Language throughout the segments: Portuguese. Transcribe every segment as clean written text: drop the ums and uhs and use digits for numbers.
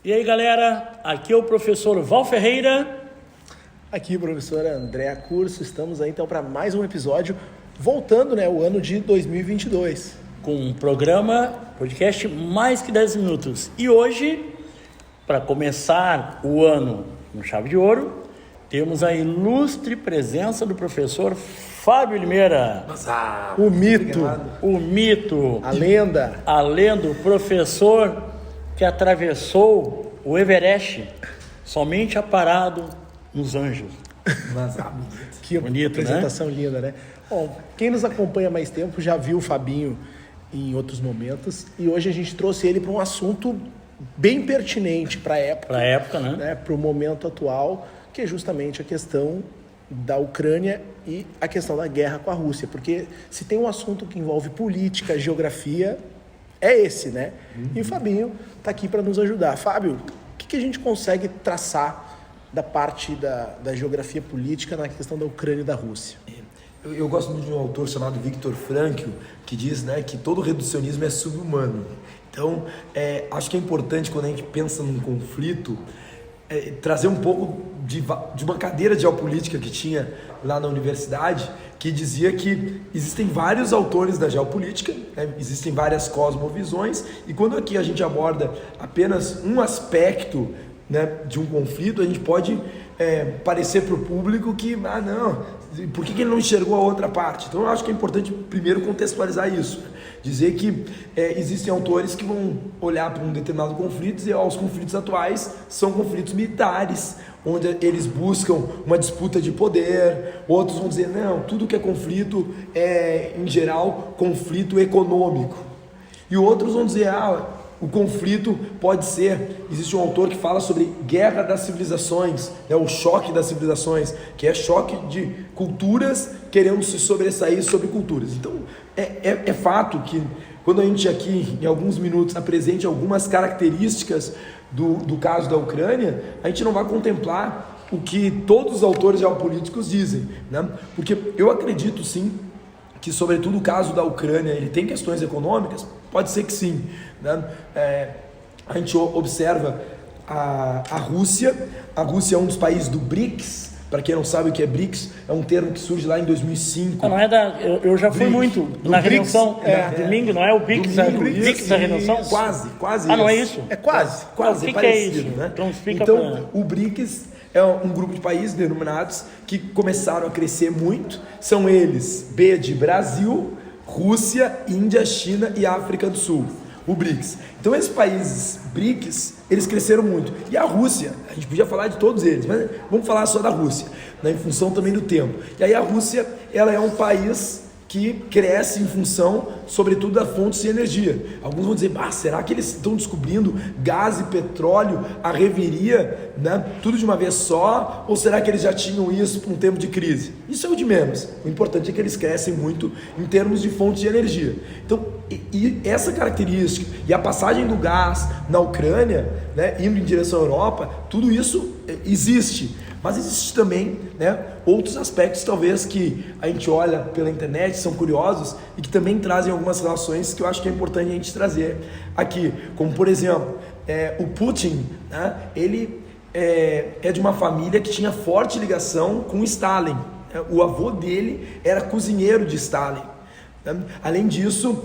E aí, galera, aqui é o professor Val Ferreira. Aqui, professora Andréa Curso, estamos aí então para mais um episódio, voltando, o ano de 2022. Com um podcast mais que 10 minutos. E hoje, para começar o ano com chave de ouro, temos a ilustre presença do professor Fábio Limeira. O mito. Obrigado. O mito. A lenda. A lenda, o professor que atravessou o Everest somente aparado nos anjos. Que bonito, apresentação, né? Linda, né? Bom, quem nos acompanha há mais tempo já viu o Fabinho em outros momentos e hoje a gente trouxe ele para um assunto bem pertinente para a época. Para a época, né? Para o momento atual, que é justamente a questão da Ucrânia e a questão da guerra com a Rússia. Porque se tem um assunto que envolve política, geografia, é esse, né? E o Fabinho está aqui para nos ajudar. Fábio, o que a gente consegue traçar da parte da geografia política na questão da Ucrânia e da Rússia? Eu gosto muito de um autor chamado Viktor Frankl, que diz, que todo reducionismo é subhumano. Então, acho que é importante, quando a gente pensa num conflito, trazer um pouco de uma cadeira de geopolítica que tinha lá na universidade, que dizia que existem vários autores da geopolítica, existem várias cosmovisões, e quando aqui a gente aborda apenas um aspecto de um conflito, a gente pode parecer para o público que, por que ele não enxergou a outra parte? Então eu acho que é importante primeiro contextualizar isso, dizer que existem autores que vão olhar para um determinado conflito e dizer, os conflitos atuais são conflitos militares, onde eles buscam uma disputa de poder. Outros vão dizer, não, tudo que é conflito é, em geral, conflito econômico. E outros vão dizer, o conflito pode ser, existe um autor que fala sobre guerra das civilizações, o choque das civilizações, que é choque de culturas querendo se sobressair sobre culturas. Então, é fato que quando a gente aqui, em alguns minutos, apresente algumas características do caso da Ucrânia, a gente não vai contemplar o que todos os autores geopolíticos dizem, Porque eu acredito sim que, sobretudo, o caso da Ucrânia, ele tem questões econômicas. Pode ser que sim, a gente observa a Rússia. A Rússia é um dos países do BRICS. Para quem não sabe o que é BRICS, é um termo que surge lá em 2005. Não é eu já fui muito na redenção domingo, não é o BRICS, BRICS a redenção? Quase. Não é isso? É quase. O que parecido, é isso? né? Então explica Então, o BRICS é um grupo de países denominados que começaram a crescer muito. São eles B de Brasil, Rússia, Índia, China e África do Sul, o BRICS. Então esses países BRICS, eles cresceram muito. E a Rússia, a gente podia falar de todos eles, mas vamos falar só da Rússia, em função também do tempo. E aí a Rússia, ela é um país que cresce em função, sobretudo, da fontes de energia. Alguns vão dizer, será que eles estão descobrindo gás e petróleo, a reviria, tudo de uma vez só? Ou será que eles já tinham isso para um tempo de crise? Isso é o de menos. O importante é que eles crescem muito em termos de fontes de energia. Então, e essa característica, e a passagem do gás na Ucrânia, indo em direção à Europa, tudo isso existe. Mas existe também outros aspectos, talvez, que a gente olha pela internet, são curiosos e que também trazem algumas relações que eu acho que é importante a gente trazer aqui. Como, por exemplo, o Putin, ele é de uma família que tinha forte ligação com Stalin. O avô dele era cozinheiro de Stalin. Além disso,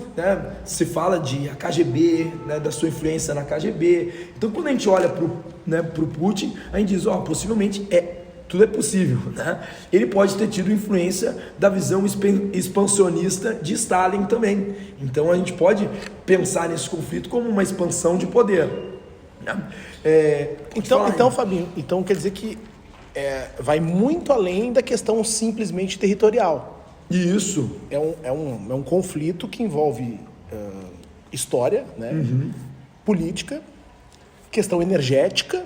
se fala de a KGB, da sua influência na KGB. Então, quando a gente olha para o Putin, a gente diz, possivelmente tudo é possível. Ele pode ter tido influência da visão expansionista de Stalin também. Então, a gente pode pensar nesse conflito como uma expansão de poder. Então, Fabinho, quer dizer que vai muito além da questão simplesmente territorial. Isso. É um conflito que envolve história, política, questão energética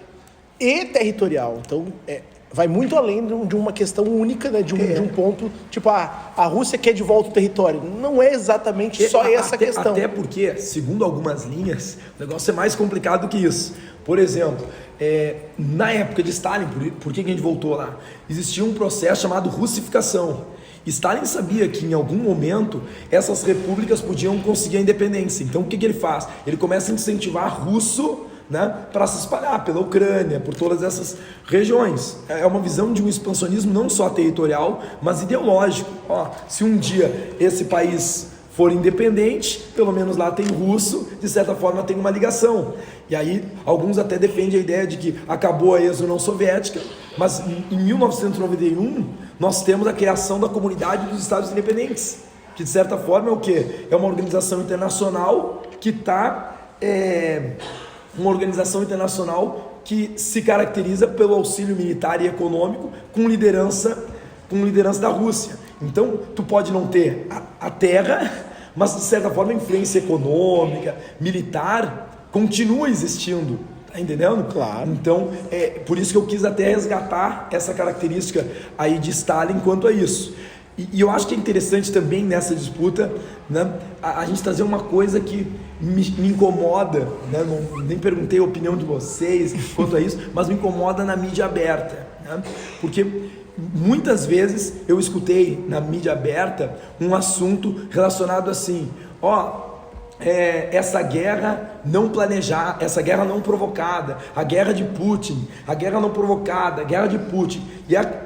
e territorial. Então, vai muito além de uma questão única, de um ponto, tipo, a Rússia quer de volta o território. Não é exatamente só essa questão. Até porque, segundo algumas linhas, o negócio é mais complicado que isso. Por exemplo, na época de Stalin, por que a gente voltou lá? Existia um processo chamado russificação. Stalin sabia que em algum momento essas repúblicas podiam conseguir a independência. Então o que ele faz? Ele começa a incentivar russo né, para se espalhar pela Ucrânia, por todas essas regiões. É uma visão de um expansionismo não só territorial, mas ideológico. Se um dia esse país for independente, pelo menos lá tem russo, de certa forma tem uma ligação. E aí alguns até defendem a ideia de que acabou a ex-União Soviética, mas em 1991 nós temos a criação da Comunidade dos Estados Independentes, que de certa forma é o quê? É uma organização internacional que uma organização internacional que se caracteriza pelo auxílio militar e econômico com liderança da Rússia. Então, tu pode não ter a terra, mas de certa forma a influência econômica, militar, continua existindo. Tá entendendo? Claro. Então, por isso que eu quis até resgatar essa característica aí de Stalin quanto a isso. E eu acho que é interessante também nessa disputa, né, a gente trazer uma coisa que me incomoda, né, nem perguntei a opinião de vocês quanto a isso, mas me incomoda na mídia aberta, né, porque muitas vezes eu escutei na mídia aberta um assunto relacionado assim, essa guerra não planejada, essa guerra não provocada, a guerra de Putin, a guerra não provocada, a guerra de Putin,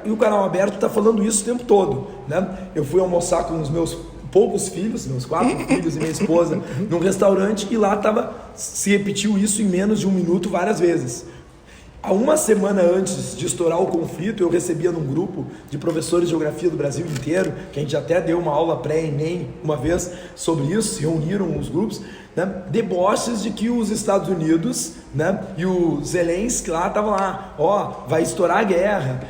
e o canal aberto está falando isso o tempo todo, né? Eu fui almoçar com os meus poucos filhos, meus 4 filhos e minha esposa, num restaurante, e lá se repetiu isso em menos de 1 minuto várias vezes. Há uma semana antes de estourar o conflito, eu recebia num grupo de professores de geografia do Brasil inteiro, que a gente até deu uma aula pré-ENEM uma vez sobre isso, se reuniram os grupos, né, deboches de que os Estados Unidos, né, e o Zelensky lá estavam lá, vai estourar a guerra,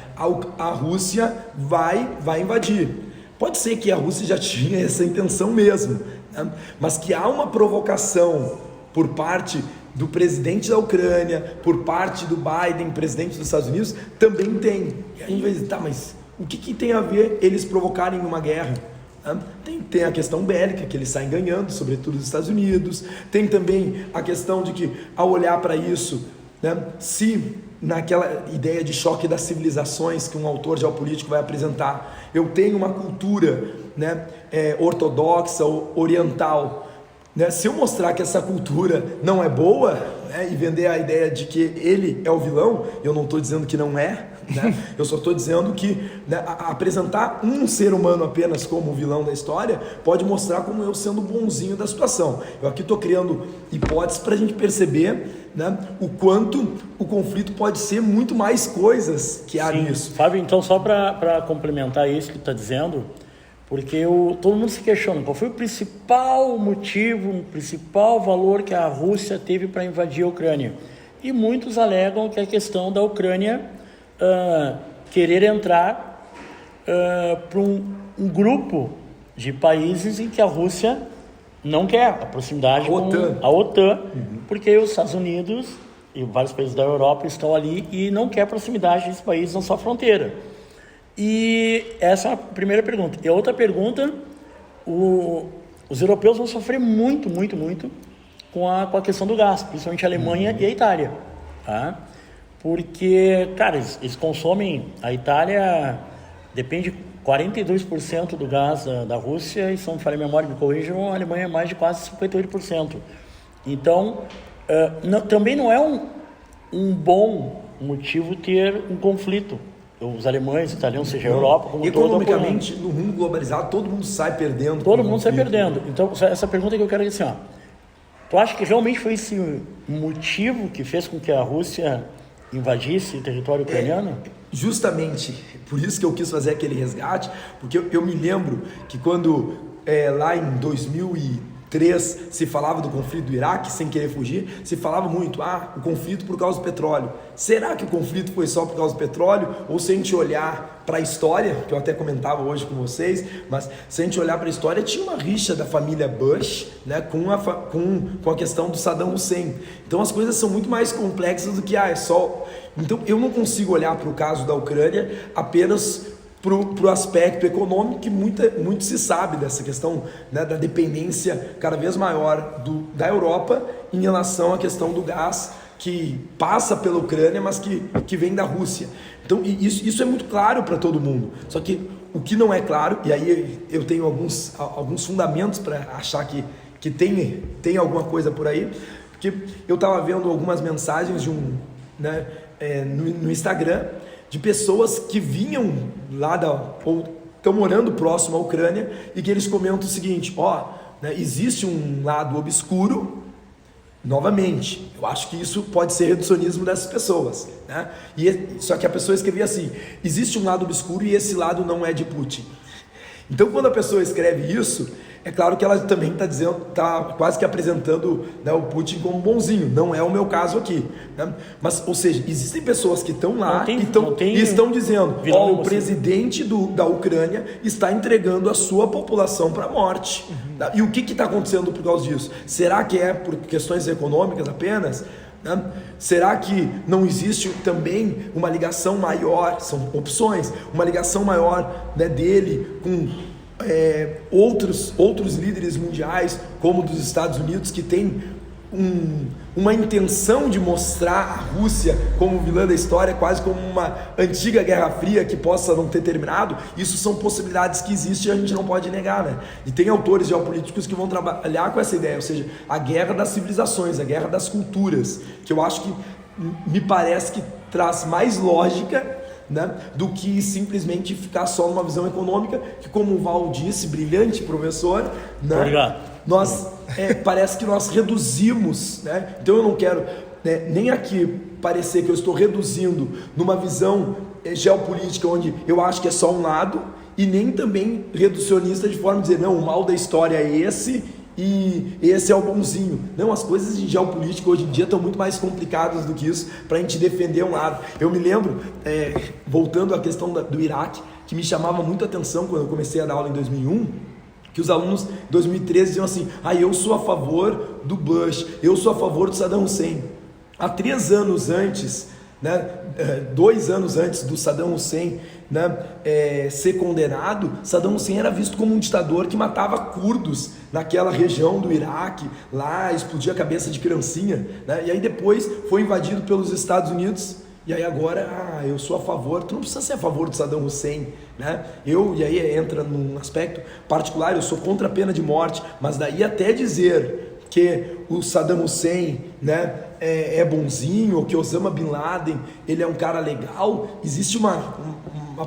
a Rússia vai invadir. Pode ser que a Rússia já tinha essa intenção mesmo, né, mas que há uma provocação por parte do presidente da Ucrânia, por parte do Biden, presidente dos Estados Unidos, também tem. E a gente vai dizer, mas o que tem a ver eles provocarem uma guerra? Tem a questão bélica, que eles saem ganhando, sobretudo os Estados Unidos. Tem também a questão de que, ao olhar para isso, né, se naquela ideia de choque das civilizações que um autor geopolítico vai apresentar, eu tenho uma cultura, né, ortodoxa, oriental, né? Se eu mostrar que essa cultura não é boa, né, e vender a ideia de que ele é o vilão, eu não estou dizendo que não é, né? Eu só estou dizendo que, né, apresentar um ser humano apenas como o vilão da história pode mostrar como eu sendo bonzinho da situação. Eu aqui estou criando hipóteses para a gente perceber, né, o quanto o conflito pode ser muito mais coisas que há nisso. Fábio, então só para complementar isso que tu está dizendo, porque todo mundo se questiona qual foi o principal motivo, o principal valor que a Rússia teve para invadir a Ucrânia. E muitos alegam que é a questão da Ucrânia querer entrar para um grupo de países em que a Rússia não quer a proximidade com a OTAN, porque os Estados Unidos e vários países da Europa estão ali e não quer a proximidade desses países na sua fronteira. E essa é a primeira pergunta. E a outra pergunta, os europeus vão sofrer muito, muito, muito com a questão do gás, principalmente a Alemanha e a Itália, tá? Porque, cara, eles consomem, a Itália depende 42% do gás da Rússia, e se não falei memória, me corrijam, a Alemanha é mais de quase 58%. Então, também não é um bom motivo ter um conflito. Os alemães, os italianos, seja a Europa, como economicamente, no mundo globalizado, todo mundo sai perdendo. Todo mundo sai perdendo. Então, essa pergunta que eu quero dizer assim, tu acha que realmente foi esse motivo que fez com que a Rússia invadisse o território ucraniano? Justamente, por isso que eu quis fazer aquele resgate, porque eu me lembro que quando lá em 2003 se falava do conflito do Iraque, sem querer fugir, se falava muito, o conflito por causa do petróleo. Será que o conflito foi só por causa do petróleo? Ou se a gente olhar para a história, que eu até comentava hoje com vocês, mas se a gente olhar para a história, tinha uma rixa da família Bush, né, com a questão do Saddam Hussein. Então as coisas são muito mais complexas do que é só... Então eu não consigo olhar para o caso da Ucrânia apenas para o aspecto econômico, que muito se sabe dessa questão, né, da dependência cada vez maior da Europa em relação à questão do gás que passa pela Ucrânia, mas que vem da Rússia. Então isso é muito claro para todo mundo, só que o que não é claro, e aí eu tenho alguns fundamentos para achar que tem alguma coisa por aí, Porque eu estava vendo algumas mensagens de no Instagram de pessoas que vinham lá ou estão morando próximo à Ucrânia e que eles comentam o seguinte: existe um lado obscuro. Novamente, eu acho que isso pode ser reducionismo dessas pessoas, né? Só que a pessoa escrevia assim: existe um lado obscuro e esse lado não é de Putin. Então, quando a pessoa escreve isso, é claro que ela também está quase que apresentando, né, o Putin como bonzinho. Não é o meu caso aqui, né? Mas, ou seja, existem pessoas que estão lá e estão dizendo: o presidente da Ucrânia está entregando a sua população para a morte. Tá? E o que está acontecendo por causa disso? Será que é por questões econômicas apenas? Né? Será que não existe também uma ligação maior? São opções, uma ligação maior, né, dele com outros líderes mundiais, como dos Estados Unidos, que tem uma intenção de mostrar a Rússia como vilã da história, quase como uma antiga Guerra Fria que possa não ter terminado? Isso são possibilidades que existem e a gente não pode negar, né? E tem autores geopolíticos que vão trabalhar com essa ideia, ou seja, a guerra das civilizações, a guerra das culturas, que eu acho que me parece que traz mais lógica, né, do que simplesmente ficar só numa visão econômica, que, como o Val disse, brilhante professor, né, obrigado. Parece que nós reduzimos, né? Então eu não quero, né, nem aqui parecer que eu estou reduzindo numa visão geopolítica onde eu acho que é só um lado, e nem também reducionista de forma de dizer: não, o mal da história é esse e esse é o bonzinho. Não, as coisas de geopolítica hoje em dia estão muito mais complicadas do que isso para a gente defender um lado. Eu me lembro, voltando à questão do Iraque, que me chamava muito a atenção quando eu comecei a dar aula em 2001, que os alunos em 2013 diziam assim: eu sou a favor do Bush, eu sou a favor do Saddam Hussein. Há 3 anos antes, né, 2 anos antes do Saddam Hussein, né, ser condenado, Saddam Hussein era visto como um ditador que matava curdos naquela região do Iraque, lá explodia a cabeça de criancinha, né, e aí depois foi invadido pelos Estados Unidos. E aí agora, eu sou a favor. Tu não precisa ser a favor do Saddam Hussein, né? E aí entra num aspecto particular, eu sou contra a pena de morte, mas daí até dizer que o Saddam Hussein, né, é bonzinho, ou que Osama Bin Laden, ele é um cara legal, existe uma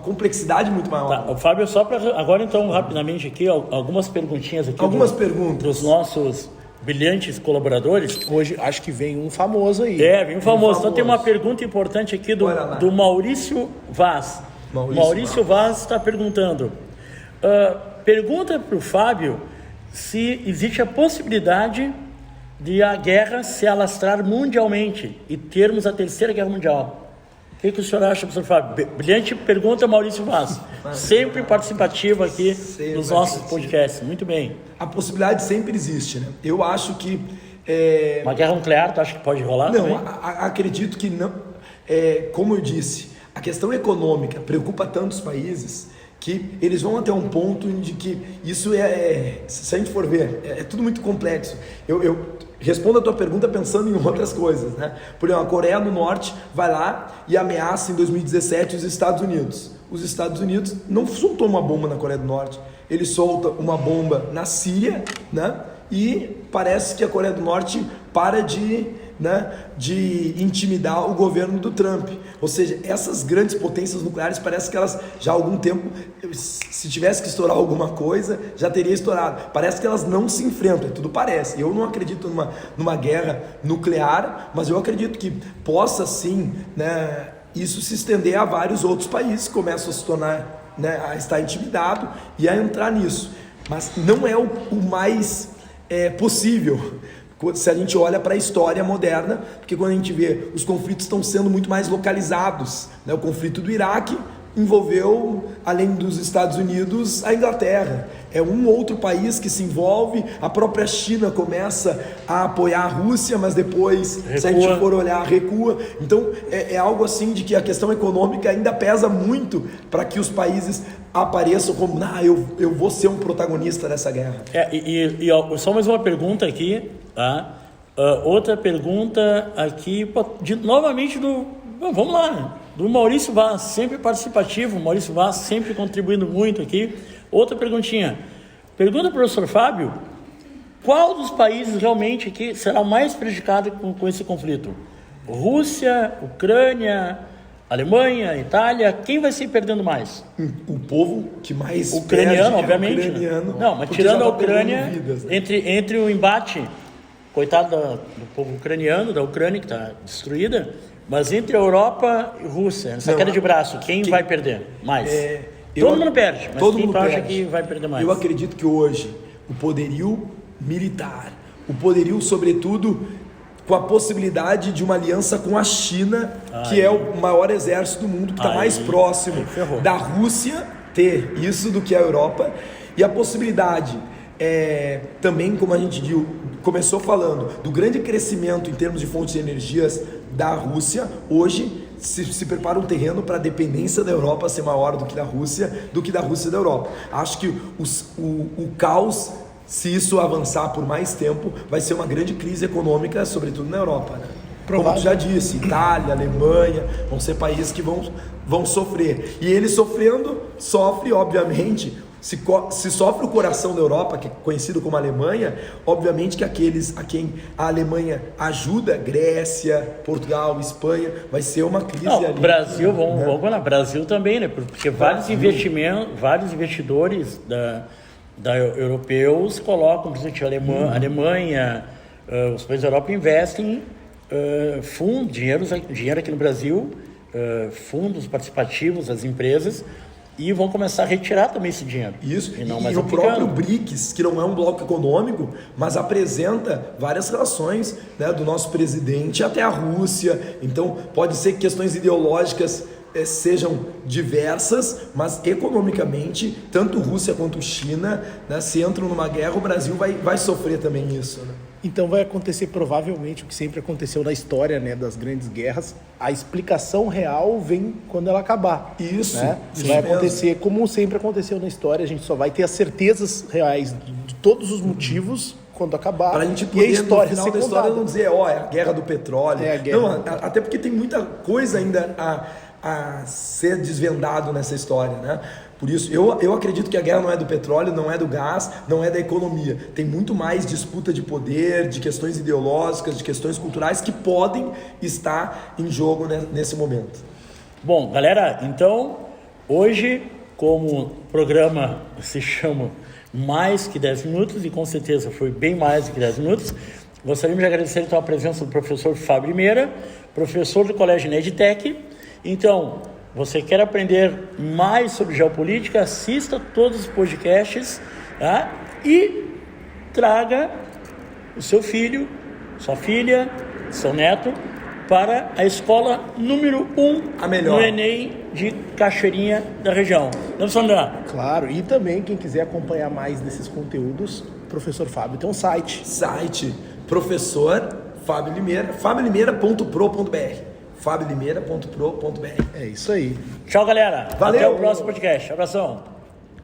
complexidade muito maior. Tá, Fábio, só para agora então, rapidamente aqui, algumas perguntinhas aqui. Perguntas dos nossos brilhantes colaboradores. Hoje acho que vem um famoso aí. Vem um famoso. Então tem uma pergunta importante aqui do Maurício Vaz. Maurício Vaz está perguntando. Pergunta para o Fábio se existe a possibilidade de a guerra se alastrar mundialmente e termos a Terceira Guerra Mundial. O que o senhor acha, professor Fábio? Brilhante pergunta, Maurício Vaz. Sempre participativo aqui nos nossos podcasts. Muito bem. A possibilidade sempre existe, né? Eu acho que... Uma guerra nuclear, tu acha que pode rolar? Não, acredito que não. Como eu disse, a questão econômica preocupa tantos países que eles vão até um ponto de que isso se a gente for ver, é tudo muito complexo. Eu respondo a tua pergunta pensando em outras coisas, né? Por exemplo, a Coreia do Norte vai lá e ameaça em 2017 os Estados Unidos. Os Estados Unidos não soltou uma bomba na Coreia do Norte, ele solta uma bomba na Síria, né? E parece que a Coreia do Norte para de intimidar o governo do Trump. Ou seja, essas grandes potências nucleares parece que elas já há algum tempo, se tivesse que estourar alguma coisa, já teria estourado. Parece que elas não se enfrentam, tudo parece. Eu não acredito numa guerra nuclear, mas eu acredito que possa sim, né, isso se estender a vários outros países, começam a se tornar, né, a estar intimidado e a entrar nisso. Mas não é o mais possível se a gente olha para a história moderna, porque quando a gente vê, os conflitos estão sendo muito mais localizados, né? O conflito do Iraque envolveu, além dos Estados Unidos, a Inglaterra. É um outro país que se envolve, a própria China começa a apoiar a Rússia, mas depois, recua. Se a gente for olhar, recua. Então, é algo assim de que a questão econômica ainda pesa muito para que os países apareçam como, eu vou ser um protagonista dessa guerra. E só mais uma pergunta aqui, tá? Outra pergunta aqui, novamente vamos lá, né? Do Maurício Vaz, sempre participativo, Maurício Vaz sempre contribuindo muito aqui. Outra perguntinha. Pergunta para o professor Fábio Qual dos países realmente que será mais prejudicado com esse conflito? Rússia, Ucrânia, Alemanha, Itália, quem vai se perdendo mais? O povo que mais Ucraniano, perde obviamente. É ucraniano, não, mas porque tirando já a tá perdendo Ucrânia, vidas, né? entre o embate, coitado do povo ucraniano, da Ucrânia que está destruída, mas entre a Europa e Rússia, essa Não, queda de braço, quem vai perder mais? Eu- Todo mundo perde, mas todo quem mundo tu acha perde. que vai perder mais? Eu acredito que hoje o poderio militar, o poderio, sobretudo, com a possibilidade de uma aliança com a China, que é o maior exército do mundo, que está mais próximo ferrou. da Rússia ter isso do que a Europa, e a possibilidade também, como a gente começou falando, do grande crescimento em termos de fontes de energias da Rússia. Hoje se prepara um terreno para a dependência da Europa ser maior do que da Rússia da Europa. Acho que o caos, se isso avançar por mais tempo, vai ser uma grande crise econômica, sobretudo na Europa, né? Como tu já disse, Itália, Alemanha, vão ser países que vão sofrer. E eles sofrendo, sofre, obviamente, se sofre o coração da Europa, que é conhecido como Alemanha, obviamente que aqueles a quem a Alemanha ajuda, Grécia, Portugal, Espanha, vai ser uma crise ali. Brasil, vamos falar, Brasil também, né? Porque vários investidores europeus colocam, principalmente a Alemanha, os países da Europa investem fundos, dinheiro aqui no Brasil, fundos participativos das empresas, e vão começar a retirar também esse dinheiro. Isso, e, não e mais o aplicando. próprio BRICS, que não é um bloco econômico, mas apresenta várias relações, né, do nosso presidente até a Rússia. Então, pode ser que questões ideológicas sejam diversas, mas economicamente, tanto Rússia quanto China, né, se entram numa guerra, o Brasil vai sofrer também isso, né? Então vai acontecer provavelmente o que sempre aconteceu na história, né, das grandes guerras. A explicação real vem quando ela acabar. Isso, né? isso vai mesmo. acontecer como sempre aconteceu na história. A gente só vai ter as certezas reais de todos os motivos quando acabar. Para a gente e a poder, história no final ser da história, contada. não dizer, é a guerra do petróleo. É a guerra. Não, até porque tem muita coisa ainda a ser desvendado nessa história, né? Por isso, eu acredito que a guerra não é do petróleo, não é do gás, não é da economia. Tem muito mais disputa de poder, de questões ideológicas, de questões culturais que podem estar em jogo nesse momento. Bom, galera, então, hoje, como o programa se chama Mais que 10 minutos, e com certeza foi bem mais do que 10 minutos, gostaríamos de agradecer então a presença do professor Fábio Limeira, professor do Colégio Nedtec. Então, você quer aprender mais sobre geopolítica? Assista todos os podcasts, tá? E traga o seu filho, sua filha, seu neto para a escola número 1 A melhor. no Enem de Cachoeirinha da região. Não, Sandra? Claro, e também quem quiser acompanhar mais desses conteúdos, professor Fábio tem um site. Professor Fábio Limeira, fabiolimeira.pro.br. fabiolimeira.pro.br. É isso aí. Tchau, galera. Valeu. Até o próximo podcast. Abração.